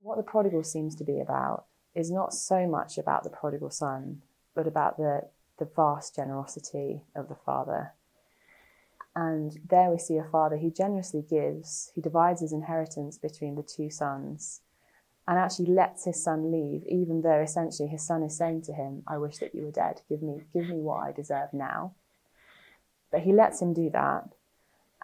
What the prodigal seems to be about is not so much about the prodigal son, but about the vast generosity of the father. And there we see a father who generously gives, who divides his inheritance between the two sons, and actually lets his son leave, even though essentially his son is saying to him, I wish that you were dead, give me what I deserve now. But he lets him do that.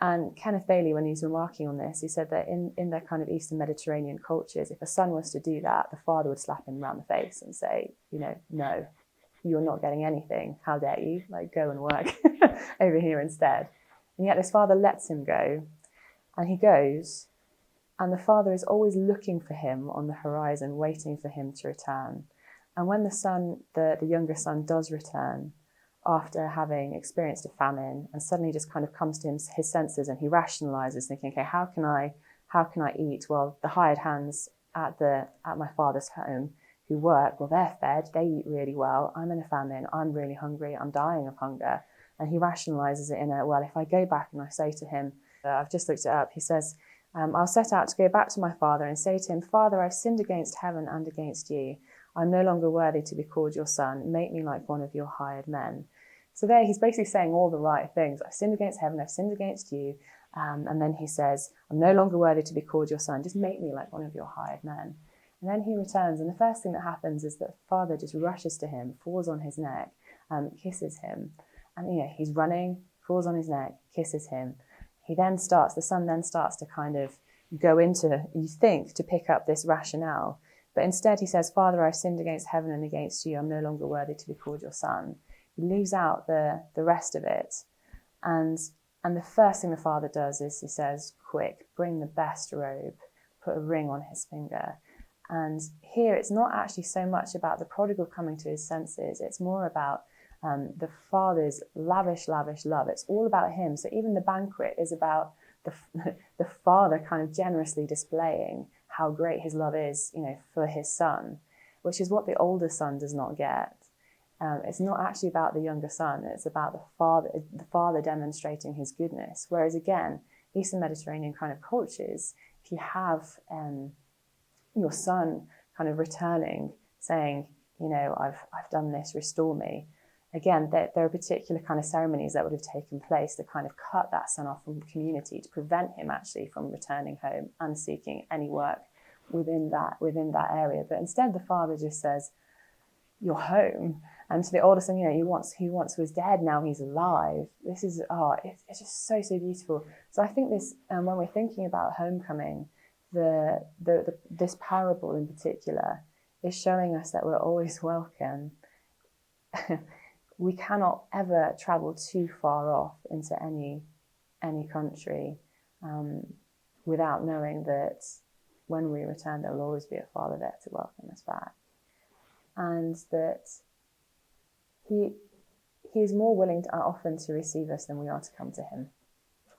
And Kenneth Bailey, when he's remarking on this, he said that in their kind of Eastern Mediterranean cultures, if a son was to do that, the father would slap him around the face and say, no, you're not getting anything. How dare you? Like, go and work over here instead. And yet this father lets him go, and he goes, and the father is always looking for him on the horizon, waiting for him to return. And when the younger son does return, after having experienced a famine, and suddenly just kind of comes to his senses, and he rationalizes, thinking, okay, how can I eat? Well, the hired hands at my father's home who work, well, they're fed, they eat really well. I'm in a famine, I'm really hungry, I'm dying of hunger. And he rationalizes it well, if I go back and I say to him, I've just looked it up, he says, I'll set out to go back to my father and say to him, Father, I've sinned against heaven and against you. I'm no longer worthy to be called your son. Make me like one of your hired men. So there he's basically saying all the right things. I've sinned against heaven, I've sinned against you. And then he says, I'm no longer worthy to be called your son. Just make me like one of your hired men. And then he returns, and the first thing that happens is that the father just rushes to him, falls on his neck, kisses him. And he's running, falls on his neck, kisses him. The son then starts to kind of go into, you think, to pick up this rationale. But instead he says, Father, I've sinned against heaven and against you. I'm no longer worthy to be called your son. He leaves out the rest of it. And the first thing the father does is he says, quick, bring the best robe, put a ring on his finger. And here it's not actually so much about the prodigal coming to his senses. It's more about the father's lavish love. It's all about him. So even the banquet is about the father kind of generously displaying how great his love is, for his son, which is what the older son does not get. It's not actually about the younger son. It's about the father demonstrating his goodness. Whereas again, Eastern Mediterranean kind of cultures, if you have your son kind of returning, saying, I've done this, restore me. Again, there are particular kind of ceremonies that would have taken place to kind of cut that son off from the community, to prevent him actually from returning home and seeking any work within that area. But instead, the father just says, you're home. And to the older son, he once was dead, now he's alive. This is, it's just so beautiful. So I think this, when we're thinking about homecoming, this parable in particular is showing us that we're always welcome. We cannot ever travel too far off into any country without knowing that when we return, there will always be a father there to welcome us back. And that he is more willing often to receive us than we are to come to him.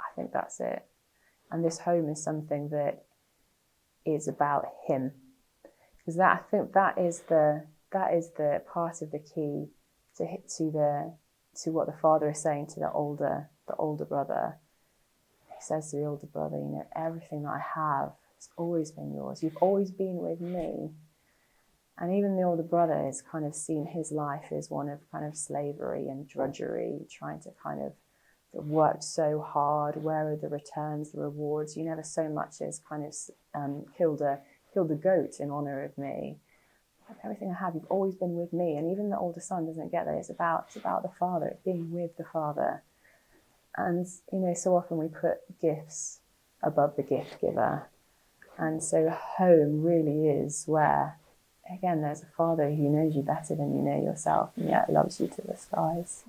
I think that's it. And this home is something that is about him. Because I think that is the part of the key to what the father is saying to the older brother. He says to the older brother, everything that I have has always been yours. You've always been with me. And even the older brother has kind of seen his life as one of kind of slavery and drudgery, trying to kind of work so hard. Where are the returns, the rewards? You never so much as kind of killed a goat in honor of me. Everything I have, you've always been with me. And even the older son doesn't get that. It's about the father. It's being with the father. And so often we put gifts above the gift giver. And so home really is where, again, there's a father who knows you better than you know yourself, and yet loves you to the skies.